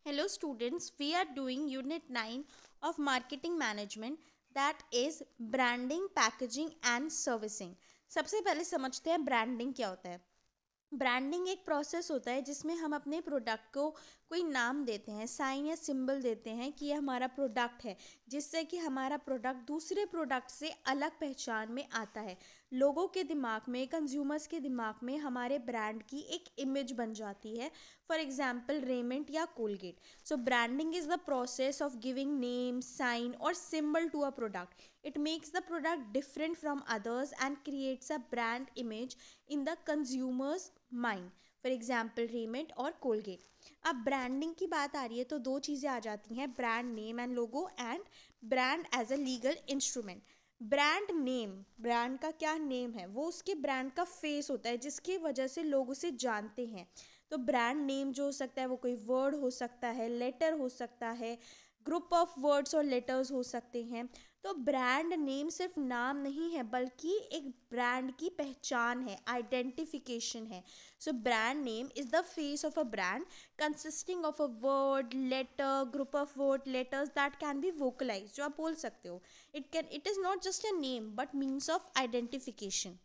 Hello students, we are doing unit 9 of marketing management, that is branding, packaging and servicing। सबसे पहले समझते हैं branding क्या होता है। ब्रांडिंग एक प्रोसेस होता है जिसमें हम अपने प्रोडक्ट को कोई नाम देते हैं, साइन या सिंबल देते हैं कि ये हमारा प्रोडक्ट है, जिससे कि हमारा प्रोडक्ट दूसरे प्रोडक्ट से अलग पहचान में आता है। लोगों के दिमाग में, कंज्यूमर्स के दिमाग में हमारे ब्रांड की एक इमेज बन जाती है। फॉर एग्जाम्पल रेमेंट या Colgate. So branding is the process of giving name, sign और symbol to a product. It makes the product different from others and creates a brand image in the consumer's mind. For example, Raymond और Colgate। अब branding की बात आ रही है तो दो चीज़ें आ जाती हैं, brand name and logo and brand as a legal instrument. Brand name, brand का क्या नेम है, वो उसके ब्रांड का फेस होता है जिसकी वजह से लोग उसे जानते हैं। तो ब्रांड नेम जो हो सकता है वो कोई वर्ड हो सकता है, लेटर हो सकता है, ग्रुप ऑफ वर्ड्स और लेटर्स हो सकते हैं। तो ब्रांड नेम सिर्फ नाम नहीं है बल्कि एक ब्रांड की पहचान है, आइडेंटिफिकेशन है। So brand name is the face of a brand consisting of a word, letter, group of word, letters that can be vocalize, जो आप बोल सकते हो। It is not just a name but means of identification.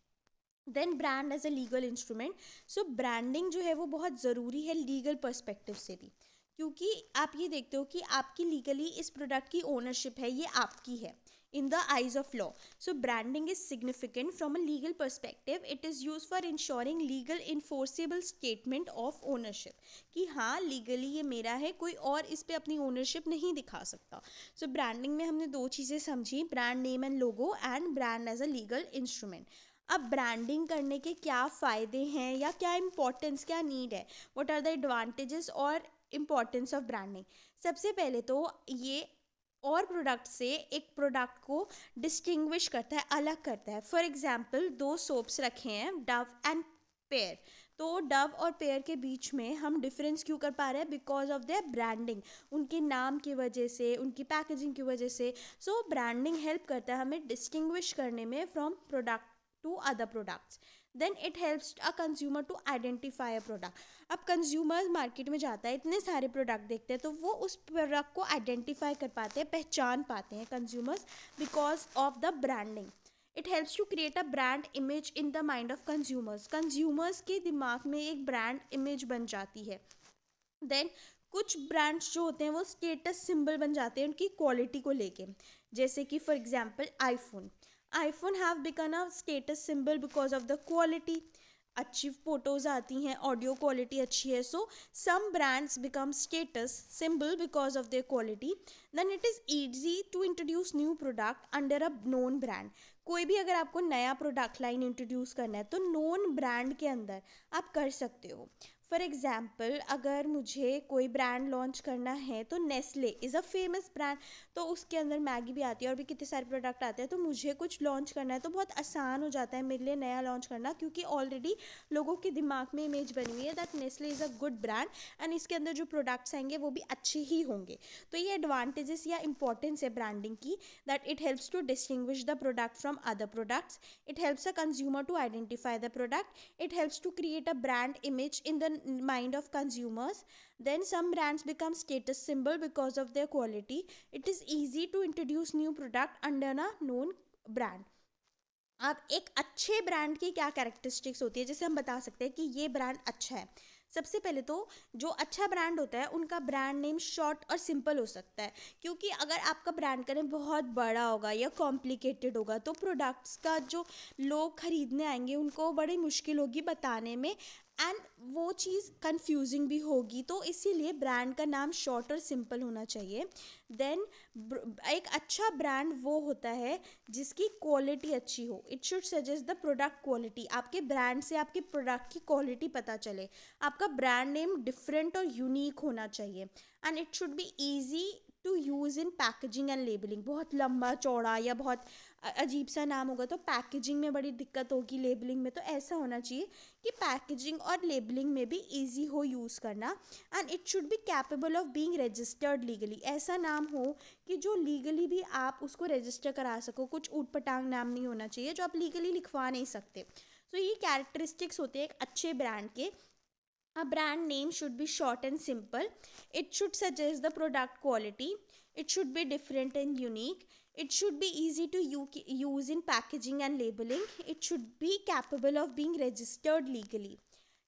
Then brand as a legal instrument. So branding जो है वो बहुत ज़रूरी है लीगल पर्सपेक्टिव से भी, क्योंकि आप ये देखते हो कि आपकी लीगली इस प्रोडक्ट की ओनरशिप है, ये आपकी है in the eyes of law. So branding is significant from a legal perspective. It is used for ensuring legal enforceable statement of ownership, कि हाँ लीगली ये मेरा है, कोई और इस पे अपनी ओनरशिप नहीं दिखा सकता। सो ब्रांडिंग में हमने दो चीज़ें समझी, brand name and logo and brand as a legal instrument. अब ब्रांडिंग करने के क्या फ़ायदे हैं या क्या इम्पोर्टेंस, क्या नीड है, व्हाट आर द एडवांटेजेस और इम्पॉर्टेंस ऑफ ब्रांडिंग। सबसे पहले तो ये और प्रोडक्ट से एक प्रोडक्ट को डिस्टिंग्विश करता है, अलग करता है। फॉर एग्जाम्पल दो सोप्स रखे हैं, डव एंड पेयर। तो डव और पेयर के बीच में हम डिफरेंस क्यों कर पा रहे हैं, बिकॉज ऑफ देयर ब्रांडिंग, उनके नाम की वजह से, उनकी पैकेजिंग की वजह से। सो ब्रांडिंग हेल्प करता है हमें डिस्टिंग्विश करने में from product to other products. Then it helps a consumer to identify a product. अब कंज्यूमर मार्केट में जाता है, इतने सारे प्रोडक्ट देखते हैं, तो वो उस प्रोडक्ट को आइडेंटिफाई कर पाते हैं, पहचान पाते हैं consumers, because of the branding. It helps to create a brand image in the mind of consumers. Consumers के दिमाग में एक ब्रांड इमेज बन जाती है। देन कुछ ब्रांड्स जो होते हैं वो स्टेटस सिंबल बन जाते हैं उनकी क्वालिटी को लेके, जैसे कि for example iPhone. IPhone have become a status symbol because of the quality. अच्छी फोटोज आती हैं, ऑडियो क्वालिटी अच्छी है, so some brands become status symbol because of their quality. Then it is easy to introduce new product under a known brand. कोई भी अगर आपको नया प्रोडक्ट लाइन इंट्रोड्यूस करना है तो नोन ब्रांड के अंदर आप कर सकते हो। फॉर एग्जाम्पल अगर मुझे कोई ब्रांड लॉन्च करना है तो Nestle is a famous brand, तो उसके अंदर मैगी भी आती है और भी कितने सारे प्रोडक्ट आते हैं। तो मुझे कुछ लॉन्च करना है तो बहुत आसान हो जाता है मेरे लिए नया लॉन्च करना, क्योंकि ऑलरेडी लोगों के दिमाग में इमेज बनी हुई है that Nestle is a good brand and इसके अंदर जो प्रोडक्ट्स आएंगे वो भी अच्छे ही होंगे। तो ये एडवांटेजेस या इंपॉर्टेंस है ब्रांडिंग की, that it helps to distinguish the product from other products. It helps a consumer to identify the product. It helps to create a brand image in the mind of consumers. Then some brands become status symbol because of their quality. It is easy to introduce new product under a known brand. अब एक अच्छे brand की क्या characteristics होती है जिसे हम बता सकते हैं कि ये ब्रांड अच्छा है। सबसे पहले तो जो अच्छा ब्रांड होता है उनका ब्रांड नेम शॉर्ट और सिंपल हो सकता है, क्योंकि अगर आपका ब्रांड का नेम बहुत बड़ा होगा या कॉम्प्लिकेटेड होगा तो प्रोडक्ट्स का जो लोग खरीदने आएंगे उनको बड़ी मुश्किल होगी बताने में, एंड वो चीज़ कंफ्यूजिंग भी होगी। तो इसीलिए ब्रांड का नाम शॉर्ट और सिंपल होना चाहिए। देन एक अच्छा ब्रांड वो होता है जिसकी क्वालिटी अच्छी हो। It should suggest the product quality. आपके ब्रांड से आपके प्रोडक्ट की क्वालिटी पता चले। आपका ब्रांड नेम डिफरेंट और यूनिक होना चाहिए and it should be easy to use in packaging and labelling. बहुत लंबा चौड़ा या बहुत अजीब सा नाम होगा तो पैकेजिंग में बड़ी दिक्कत होगी, लेबलिंग में। तो ऐसा होना चाहिए कि पैकेजिंग और लेबलिंग में भी ईजी हो यूज़ करना, and it should be capable of being registered legally. ऐसा नाम हो कि जो लीगली भी आप उसको रजिस्टर करा सको, कुछ ऊट पटांग नाम नहीं होना चाहिए जो आप लीगली लिखवा नहीं सकते। सो ये कैरेक्टरिस्टिक्स होते हैं एक अच्छे ब्रांड के। A brand name should be short and simple. It should suggest the product quality. It should be different and unique. It should be easy to use in packaging and labeling. It should be capable of being registered legally.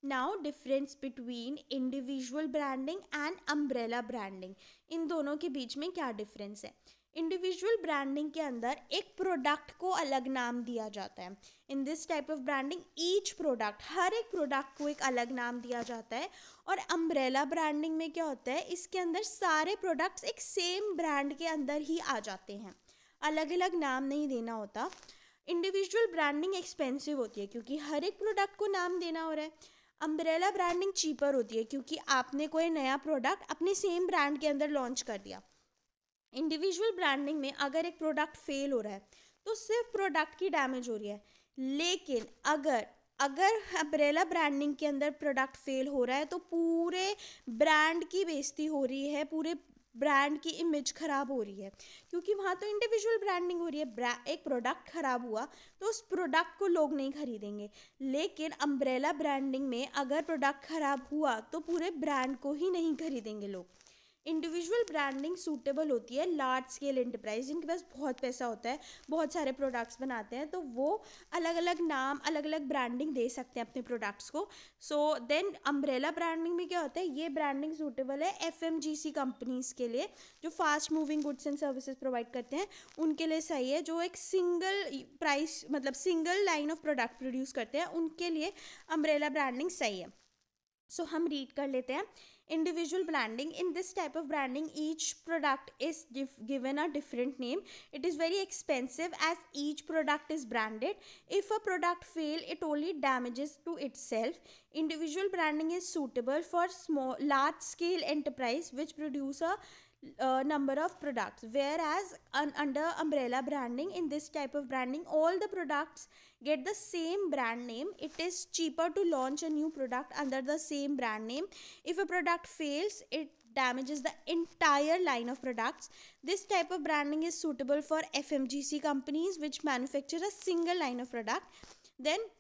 Now, difference between individual branding and umbrella branding. इन दोनों के बीच में क्या difference है? Individual branding के अंदर एक product को अलग नाम दिया जाता है. In this type of branding each product, हर एक प्रोडक्ट को एक अलग नाम दिया जाता है. और अम्ब्रेला ब्रांडिंग में क्या होता है, इसके अंदर सारे प्रोडक्ट्स एक सेम ब्रांड के अंदर ही आ जाते हैं, अलग अलग नाम नहीं देना होता. इंडिविजुअल ब्रांडिंग एक्सपेंसिव होती है क्योंकि हर एक प्रोडक्ट को नाम देना हो रहा है. अम्ब्रेला ब्रांडिंग चीपर होती है क्योंकि आपने कोई नया प्रोडक्ट अपने सेम ब्रांड के अंदर लॉन्च कर दिया. इंडिविजुअल ब्रांडिंग में अगर एक प्रोडक्ट फेल हो रहा है तो सिर्फ प्रोडक्ट की डैमेज हो रही है. लेकिन अगर अम्ब्रेला ब्रांडिंग के अंदर प्रोडक्ट फेल हो रहा है तो पूरे ब्रांड की बेइज्जती हो रही है, पूरे ब्रांड की इमेज खराब हो रही है, क्योंकि वहाँ तो इंडिविजुअल ब्रांडिंग हो रही है. एक प्रोडक्ट खराब हुआ तो उस प्रोडक्ट को लोग नहीं खरीदेंगे. लेकिन अम्ब्रेला ब्रांडिंग में अगर प्रोडक्ट खराब हुआ तो पूरे ब्रांड को ही नहीं खरीदेंगे लोग. इंडिविजुअल ब्रांडिंग सूटेबल होती है लार्ज स्केल एंटरप्राइज जिनके पास बहुत पैसा होता है, बहुत सारे प्रोडक्ट्स बनाते हैं, तो वो अलग अलग नाम, अलग अलग ब्रांडिंग दे सकते हैं अपने प्रोडक्ट्स को. सो देन अम्ब्रेला ब्रांडिंग में क्या होता है, ये ब्रांडिंग सूटेबल है FMGC कंपनीज के लिए जो fast moving goods and services provide करते हैं, उनके लिए सही है. जो एक सिंगल प्राइस मतलब single line of product produce करते हैं उनके लिए अम्ब्रेला ब्रांडिंग सही है. सो हम रीड कर लेते हैं. Individual branding. In this type of branding, each product is given a different name. It is very expensive as each product is branded. If a product fail, it only damages to itself. Individual branding is suitable for large scale enterprise which produce a number of products, whereas under umbrella branding, in this type of branding, all the products get the same brand name. It is cheaper to launch a new product under the same brand name. If a product fails, it damages the entire line of products. This type of branding is suitable for FMGC companies which manufacture a single line of product. Then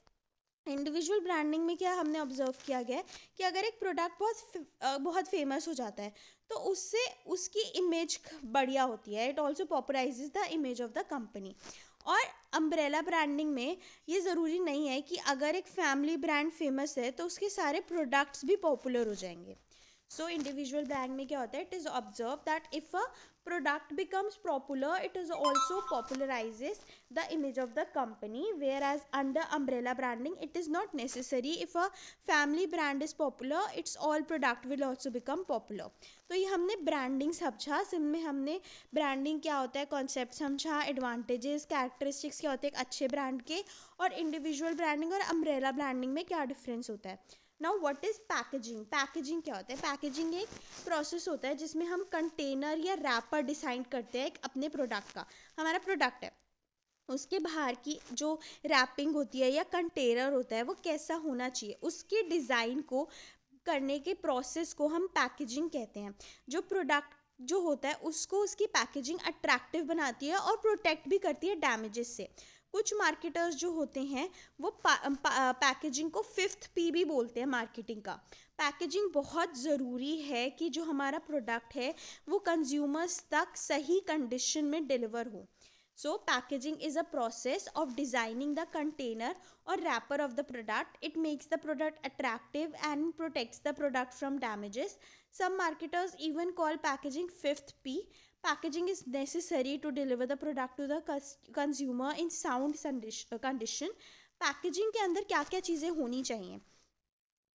individual branding में क्या हमने observe किया गया है कि अगर एक product बहुत फेमस हो जाता है तो उससे उसकी इमेज बढ़िया होती है. It also popularises the image of the company. और अम्ब्रेला ब्रांडिंग में ये ज़रूरी नहीं है कि अगर एक फैमिली ब्रांड फेमस है तो उसके सारे प्रोडक्ट्स भी पॉपुलर हो जाएंगे. सो इंडिविजुअल ब्रांड में क्या होता है, it is observe that if a product becomes popular, it is also popularizes the image of the company, whereas under umbrella branding it is not necessary. If a family brand is popular, its all product will also become popular. तो ये हमने branding समझा, इसमें हमने branding क्या होता है concept समझा, एडवांटेजेस कैरेक्टरिस्टिक्स क्या होते हैं एक अच्छे ब्रांड के, और इंडिविजुअल ब्रांडिंग और अम्ब्रेला ब्रांडिंग में क्या डिफरेंस होता है. Now what is packaging. Packaging क्या होता है, पैकेजिंग एक प्रोसेस होता है जिसमें हम कंटेनर या रैपर डिसाइड करते हैं एक अपने प्रोडक्ट का. हमारा प्रोडक्ट है, उसके बाहर की जो रैपिंग होती है या कंटेनर होता है वो कैसा होना चाहिए, उसके डिज़ाइन को करने के प्रोसेस को हम पैकेजिंग कहते हैं. जो प्रोडक्ट जो होता है उसको उसकी पैकेजिंग अट्रैक्टिव बनाती है और प्रोटेक्ट भी करती है डैमेजेस से. कुछ मार्केटर्स जो होते हैं वो पैकेजिंग को 5th P भी बोलते हैं मार्केटिंग का. पैकेजिंग बहुत ज़रूरी है कि जो हमारा प्रोडक्ट है वो कंज्यूमर्स तक सही कंडीशन में डिलीवर हो. So packaging is a process of designing the container or wrapper of the product. It makes the product attractive and protects the product from damages. Some marketers even call packaging 5th P. Packaging is necessary to deliver the product to the consumer in sound condition. Packaging के अंदर क्या क्या चीज़ें होनी चाहिए.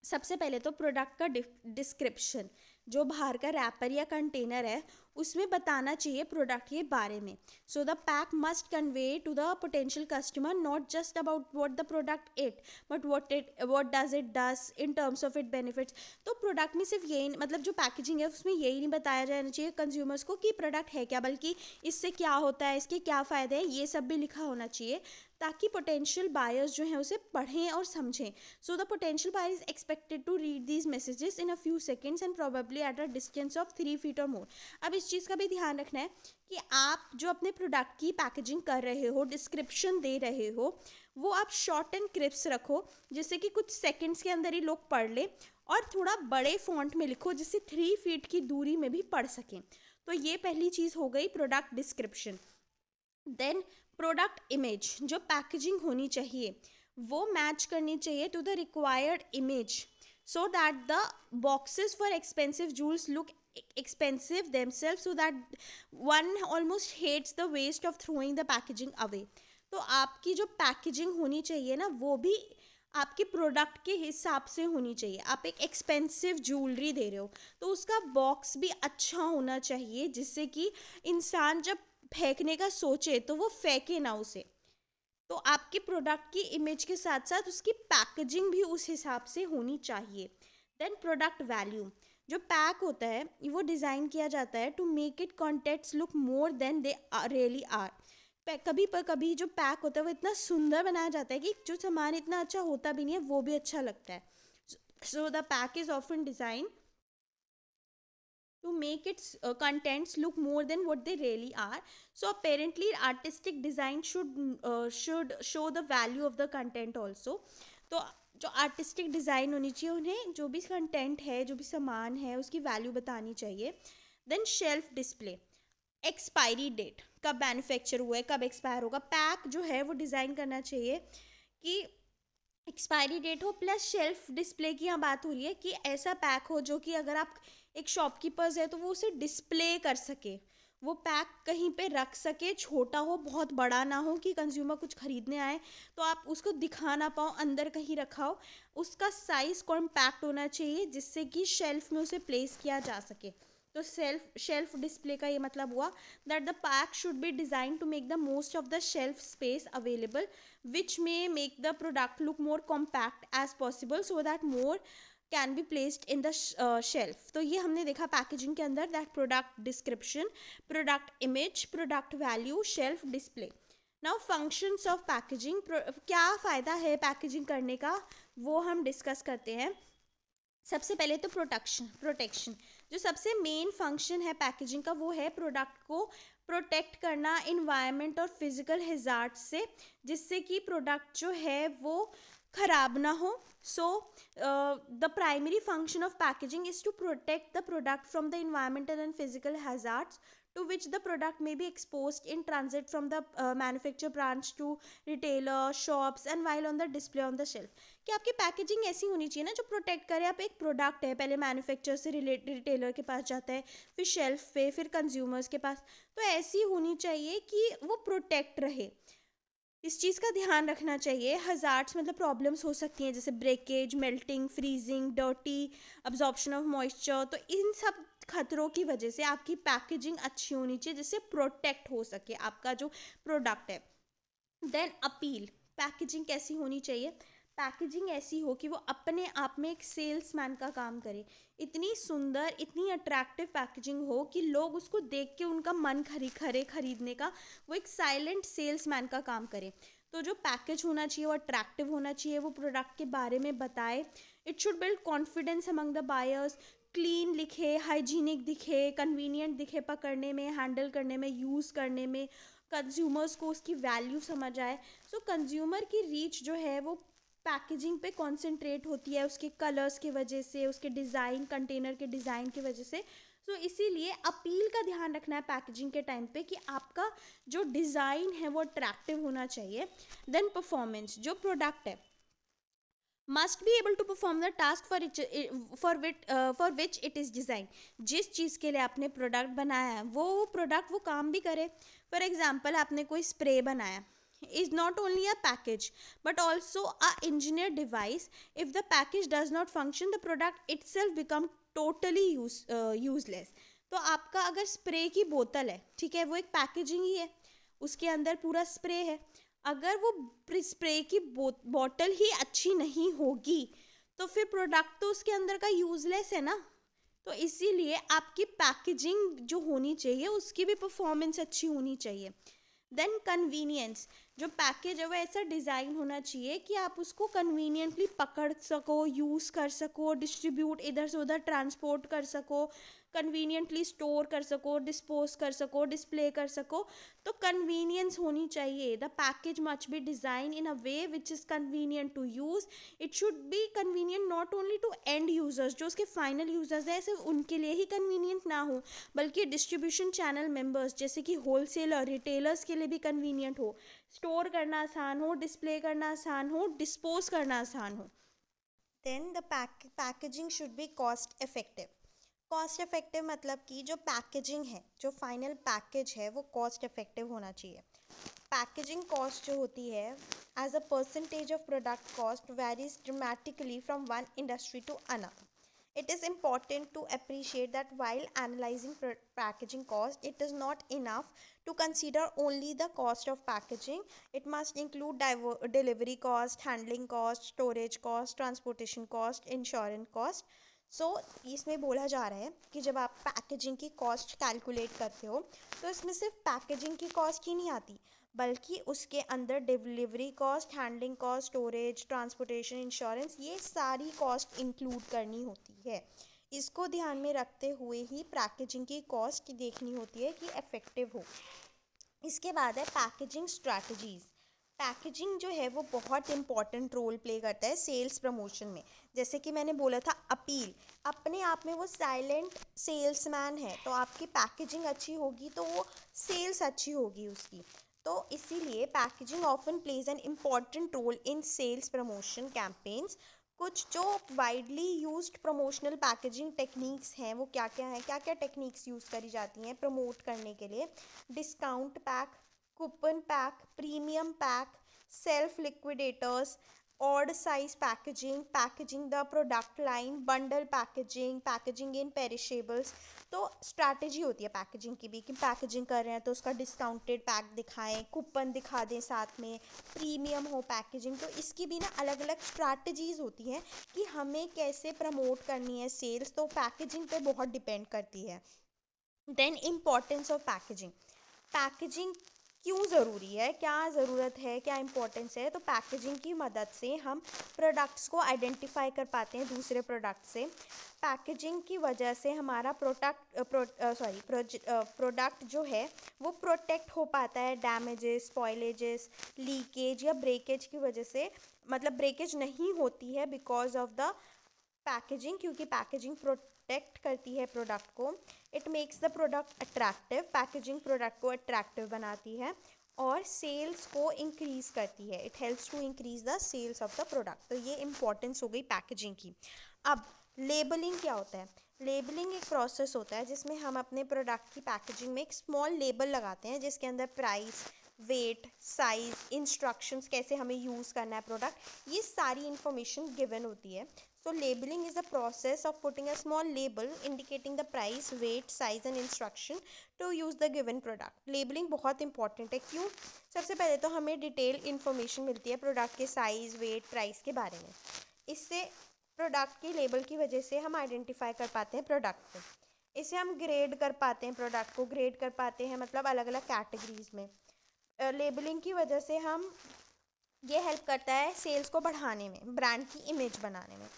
सबसे पहले तो प्रोडक्ट का डिस्क्रिप्शन, जो बाहर का रैपर या कंटेनर है उसमें बताना चाहिए प्रोडक्ट के बारे में. So the pack must convey to the potential customer not just about what the product it but what does it does in terms of it benefits. तो प्रोडक्ट में सिर्फ यही मतलब जो पैकेजिंग है उसमें यही नहीं बताया जाना चाहिए कंज्यूमर्स को कि प्रोडक्ट है क्या, बल्कि इससे क्या होता है, इसके क्या फ़ायदे हैं, ये सब भी लिखा होना चाहिए ताकि पोटेंशियल बायर्स जो हैं उसे पढ़ें और समझें. So the potential buyer is expected to read these messages in a few seconds and probably at a distance of 3 feet और मोर. अब इस चीज़ का भी ध्यान रखना है कि आप जो अपने प्रोडक्ट की पैकेजिंग कर रहे हो, डिस्क्रिप्शन दे रहे हो, वो आप शॉर्ट एंड क्रिप्स रखो जिससे कि कुछ सेकंड्स के अंदर ही लोग पढ़ लें और थोड़ा बड़े फॉन्ट में लिखो जिससे 3 फीट की दूरी में भी पढ़ सकें। तो ये पहली चीज़ हो गई product description. Then product image, जो पैकेजिंग होनी चाहिए वो मैच करनी चाहिए to the required image so that the boxes for expensive jewels look expensive themselves, so that one almost hates the waste of throwing the packaging away. तो आपकी जो packaging होनी चाहिए ना वो भी आपके प्रोडक्ट के हिसाब से होनी चाहिए। आप एक एक्सपेंसिव ज्वेलरी दे रहे हो तो उसका बॉक्स भी अच्छा होना चाहिए जिससे कि इंसान जब फेंकने का सोचे तो वो फेंके ना उसे। तो आपके प्रोडक्ट की इमेज के साथ साथ उसकी पैकेजिंग भी उस हिसाब से होनी चाहिए। देन प्रोडक्ट वैल्यू, जो पैक होता है वो डिज़ाइन किया जाता है to make it contents look more than they really are. कभी जो पैक होता है वो इतना सुंदर बनाया जाता है कि जो सामान इतना अच्छा होता भी नहीं है वो भी अच्छा लगता है। सो the pack is often design to make its contents look more than what they really are. So apparently artistic design should show the value of the content also. तो जो आर्टिस्टिक डिज़ाइन होनी चाहिए उन्हें जो भी कंटेंट है जो भी सामान है उसकी वैल्यू बतानी चाहिए। Then shelf display, expiry date, कब मैन्युफैक्चर हुआ है कब एक्सपायर होगा। पैक जो है वो डिज़ाइन करना चाहिए कि एक्सपायरी डेट हो, प्लस शेल्फ डिस्प्ले की यहाँ बात हो रही है कि ऐसा पैक हो जो कि अगर आप एक शॉपकीपर्स है तो वो उसे डिस्प्ले कर सके, वो पैक कहीं पे रख सके, छोटा हो बहुत बड़ा ना हो कि कंज्यूमर कुछ खरीदने आए तो आप उसको दिखा ना पाओ, अंदर कहीं रखा हो। उसका साइज़ कॉम्पैक्ट होना चाहिए जिससे कि शेल्फ में उसे प्लेस किया जा सके। तो शेल्फ डिस्प्ले का ये मतलब हुआ that the pack should be design to make the most of the shelf space available which may make the product look more compact as possible so that more can be placed in the shelf. तो ये हमने देखा packaging के अंदर that product description, product image, product value, shelf display. Now functions of packaging, क्या फ़ायदा है packaging करने का वो हम डिस्कस करते हैं। सबसे पहले तो प्रोटेक्शन, जो सबसे मेन फंक्शन है पैकेजिंग का वो है प्रोडक्ट को प्रोटेक्ट करना इन्वायरमेंट और फिजिकल हैजार्ड से, जिससे कि प्रोडक्ट जो है वो खराब ना हो। So the primary function of packaging is to protect the product from the environmental and physical hazards to which the product may be exposed in transit from the manufacturer branch to retailer shops and while on the display on the shelf। कि आपकी packaging ऐसी होनी चाहिए ना जो protect करे। आप एक प्रोडक्ट है पहले मैन्युफैक्चरर से रिटेलर के पास जाता है, फिर शेल्फ पे, फिर कंज्यूमर्स के पास, तो ऐसी होनी चाहिए कि वो प्रोटेक्ट रहे। इस चीज़ का ध्यान रखना चाहिए। हज़ार्ड्स मतलब प्रॉब्लम्स हो सकती हैं जैसे breakage, melting, freezing, dirty, absorption of moisture. तो इन सब खतरों की वजह से आपकी पैकेजिंग अच्छी होनी चाहिए जिससे प्रोटेक्ट हो सके आपका जो प्रोडक्ट है। देन अपील, पैकेजिंग कैसी होनी चाहिए? पैकेजिंग ऐसी हो कि वो अपने आप में एक सेल्समैन का काम करे। इतनी सुंदर, इतनी अट्रैक्टिव पैकेजिंग हो कि लोग उसको देख के उनका मन खरीदने का, वो एक साइलेंट सेल्समैन का काम करे। तो जो पैकेज होना चाहिए वो अट्रैक्टिव होना चाहिए, वो प्रोडक्ट के बारे में बताए। It should build confidence among the buyers, clean लिखे, हाइजीनिक दिखे, कन्वीनियंट दिखे पकड़ने में, हैंडल करने में, यूज़ करने में, कंज्यूमर्स को उसकी वैल्यू समझ आए। सो कंज्यूमर की रीच जो है वो पैकेजिंग पे कॉन्सेंट्रेट होती है उसके कलर्स की वजह से, उसके डिज़ाइन, कंटेनर के डिज़ाइन की वजह से। सो इसीलिए अपील का ध्यान रखना है पैकेजिंग के टाइम पे कि आपका जो डिज़ाइन है वो अट्रैक्टिव होना चाहिए। देन परफॉर्मेंस, जो प्रोडक्ट है must be able to perform the task for which it is design. जिस चीज़ के लिए आपने प्रोडक्ट बनाया है वो प्रोडक्ट वो काम भी करे। फॉर एग्जाम्पल आपने कोई स्प्रे बनाया, is not only a package but also a engineered device. If the package does not function, the product itself become totally useless. तो आपका अगर स्प्रे की बोतल है, ठीक है, वो एक पैकेजिंग ही है, उसके अंदर पूरा स्प्रे है, अगर वो स्प्रे की बोतल ही अच्छी नहीं होगी तो फिर प्रोडक्ट तो उसके अंदर का यूजलेस है ना। तो इसीलिए आपकी पैकेजिंग जो होनी चाहिए उसकी भी परफॉर्मेंस अच्छी होनी चाहिए। देन कन्वीनियंस, जो पैकेज है वो ऐसा डिज़ाइन होना चाहिए कि आप उसको कन्वीनियंटली पकड़ सको, यूज़ कर सको, डिस्ट्रीब्यूट इधर से उधर ट्रांसपोर्ट कर सको, कन्वीनियंटली स्टोर कर सको, डिस्पोज कर सको, डिस्प्ले कर सको, तो कन्वीनियंस होनी चाहिए. The package must be design in a way which is convenient to use. It should be convenient not only to end users, जो उसके फाइनल यूजर्स हैं सिर्फ उनके लिए ही कन्वीनियंट ना हो, बल्कि डिस्ट्रीब्यूशन चैनल मेंबर्स जैसे कि होलसेलर, रिटेलर्स के लिए भी कन्वीनियंट हो, स्टोर करना आसान हो, डिस्प्ले करना आसान हो, डिस्पोज करना आसान हो. Then the packaging should be cost effective. Cost effective मतलब कि जो पैकेजिंग है, जो फाइनल पैकेज है, वो कॉस्ट इफेक्टिव होना चाहिए. पैकेजिंग कॉस्ट जो होती है as a percentage of product cost varies dramatically from one industry to another. It is important to appreciate that while analyzing packaging cost, it is not enough to consider only the cost of packaging. It must include delivery cost, handling cost, storage cost, transportation cost, insurance cost. सो इसमें बोला जा रहा है कि जब आप packaging की cost calculate करते हो तो इसमें सिर्फ पैकेजिंग की कॉस्ट ही नहीं आती, बल्कि उसके अंदर delivery cost, handling cost, storage, transportation, insurance, ये सारी कॉस्ट इंक्लूड करनी होती है. इसको ध्यान में रखते हुए ही पैकेजिंग की कॉस्ट देखनी होती है कि इफेक्टिव हो. इसके बाद है पैकेजिंग स्ट्रैटेजीज़. पैकेजिंग जो है वो बहुत इंपॉर्टेंट रोल प्ले करता है सेल्स प्रमोशन में. जैसे कि मैंने बोला था अपील, अपने आप में वो साइलेंट सेल्समैन है, तो आपकी पैकेजिंग अच्छी होगी तो वो सेल्स अच्छी होगी उसकी. तो इसीलिए packaging often plays an important role in sales promotion campaigns. कुछ जो widely used promotional packaging techniques हैं वो क्या क्या हैं, क्या क्या टेक्निक्स यूज़ करी जाती हैं प्रमोट करने के लिए. Discount pack, coupon pack, premium pack, self liquidators, odd size packaging, packaging the product line, bundle packaging, packaging in perishables. तो स्ट्रैटेजी होती है पैकेजिंग की भी कि पैकेजिंग कर रहे हैं तो उसका डिस्काउंटेड पैक दिखाएं, कूपन दिखा दें साथ में, प्रीमियम हो पैकेजिंग. तो इसकी भी ना अलग अलग स्ट्रैटेजीज होती हैं कि हमें कैसे प्रमोट करनी है सेल्स, तो पैकेजिंग पे बहुत डिपेंड करती है. Then importance of packaging. Packaging क्यों ज़रूरी है, क्या ज़रूरत है, क्या इंपॉर्टेंस है. तो पैकेजिंग की मदद से हम प्रोडक्ट्स को आइडेंटिफाई कर पाते हैं दूसरे प्रोडक्ट से. पैकेजिंग की वजह से हमारा प्रोडक्ट जो है वो प्रोटेक्ट हो पाता है डैमेजेस, स्पॉइलेजेस, लीकेज या ब्रेकेज की वजह से. मतलब ब्रेकेज नहीं होती है बिकॉज ऑफ द पैकेजिंग, क्योंकि पैकेजिंग प्रोटेक्ट करती है प्रोडक्ट को. It makes the product attractive. Packaging product को अट्रैक्टिव बनाती है और सेल्स को इंक्रीज़ करती है. It helps to increase the sales of the product. तो ये इंपॉर्टेंस हो गई पैकेजिंग की. अब लेबलिंग क्या होता है. लेबलिंग एक प्रोसेस होता है जिसमें हम अपने प्रोडक्ट की पैकेजिंग में एक स्मॉल लेबल लगाते हैं जिसके अंदर प्राइस, वेट, साइज, इंस्ट्रक्शंस, कैसे हमें यूज़ करना है प्रोडक्ट, ये सारी इन्फॉर्मेशन गिवन होती है. So labeling is the process of putting a small label indicating the price, weight, size and instruction to use the given product. Labeling बहुत important है. क्यों? सबसे पहले तो हमें डिटेल इन्फॉर्मेशन मिलती है प्रोडक्ट के साइज़, वेट, प्राइस के बारे में. इससे प्रोडक्ट की लेबल की वजह से हम आइडेंटिफाई कर पाते हैं प्रोडक्ट को. इससे हम ग्रेड कर पाते हैं, प्रोडक्ट को ग्रेड कर पाते हैं, मतलब अलग अलग कैटेगरीज में. लेबलिंग की वजह से हम ये हेल्प करता है सेल्स को बढ़ाने में, ब्रांड की इमेज बनाने में.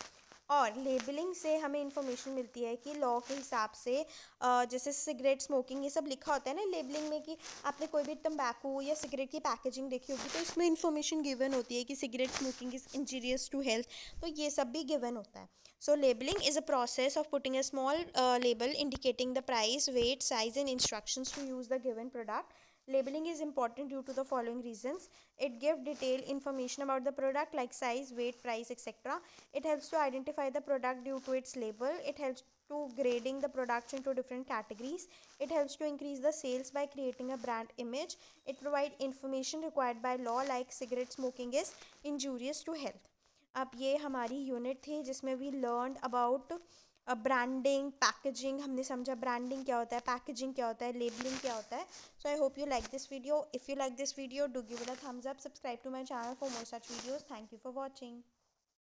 और लेबलिंग से हमें इंफॉर्मेशन मिलती है कि लॉ के हिसाब से जैसे सिगरेट स्मोकिंग ये सब लिखा होता है ना लेबलिंग में, कि आपने कोई भी तंबाकू या सिगरेट की पैकेजिंग देखी होगी तो इसमें इंफॉर्मेशन गिवन होती है कि cigarette smoking is injurious to health. तो ये सब भी गिवन होता है. So labelling is a process of putting a small label indicating the price, weight, size and instructions to use the given product. Labeling is important due to the following reasons. It gives detailed information about the product like size, weight, price, etc. It helps to identify the product due to its label. It helps to grading the products into different categories. It helps to increase the sales by creating a brand image. It provides information required by law like cigarette smoking is injurious to health. अब ये हमारी unit थी जिसमें we learned about branding, packaging. हमने समझा branding क्या होता है, पैकेजिंग क्या होता है, लेबलिंग क्या होता है. So I hope you like this video. If you like this video, do give it a thumbs up, subscribe to my channel for more such videos. Thank you for watching.